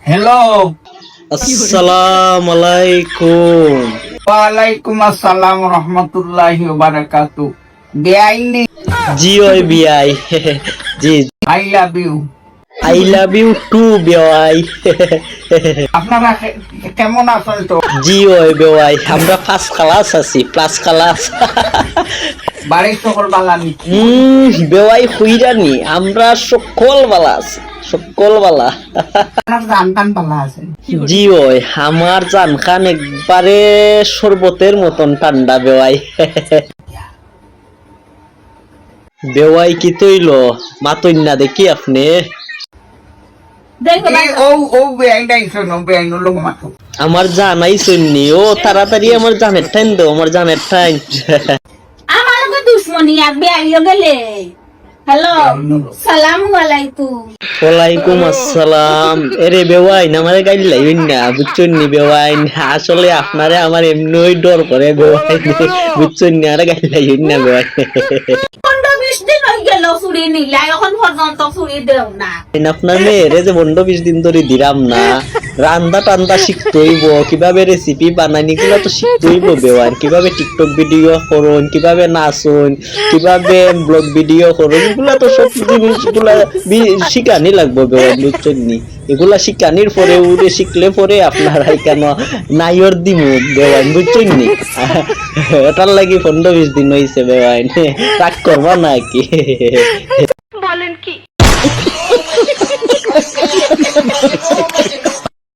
Hello. আসসালামু আলাইকুম। ওয়ালাইকুম আসসালাম রহমতুল্লাহি ওয়া বারাকাতু। বেআইনি জি ওই বিআই। জি I love you. I love you too বিআই। আপনারা কেমন আছেন? তো জি ওই বিআই, আমরা ফার্স্ট ক্লাস আছি, প্লাস ক্লাস। বাড়ির সকল বালানি? বেওয়াই হুইরানি, আমরা সকল বালা আছি, সকল বালা। আপনার জানতাম বালা আছেন? জি ওই আমার জান খান একবারে শরবতের মতন ঠান্ডা বেওয়াই। বেওয়াই কি তৈল মাতইন না দেখি আপনি? ও ও বেআইনাই শোনো, বেআইন লোক মাতো। আমার জানাই শুননি, ও তাড়াতাড়ি আমার জানের ঠাইন দো, আমার জানের ঠাইন। আমার লগে দুশ্মনী আর বেআইও গেলে। হ্যালো, সালামু আলাইকুম। ওয়ালাইকুম আসসালাম। এরে বেওয়াইন আমারে গাইলাই না, বুঝছেন নি বেওয়াইন? আসলে আপনারে আমার এমনিই ডর করে বেওয়াইন, বুঝছেন নি? আরে গাইলাই না বেওয়াইন। 15-20 দিন হয়ে গেল চুরি নিলা, এখন পর্যন্ত চুরি দেও না। আপনার মেয়েরে যে 15-20 দিন ধরে দিলাম না, রান্দা টান্দা শিখতে হইব, কিভাবে রেসিপি বানানি গুলো তো শিখতে হইব বেওয়াইন, কিভাবে টিকটক ভিডিও করুন, কিভাবে নাচুন, কিভাবে ব্লগ ভিডিও করুন, এগুলা তো সব জিনিসগুলা শিখানি লাগবে বেওয়াইন, বুঝছেন নি? এগুলা শিখানির পরে উড়ে শিখলে পরে আপনারাই কেন নাইর দিমু বেওয়াইন, বুঝছেন নি? এটার লাগি 15-20 দিন হইছে বেওয়াইন, রাগ করবা নাকি? বলেন কি?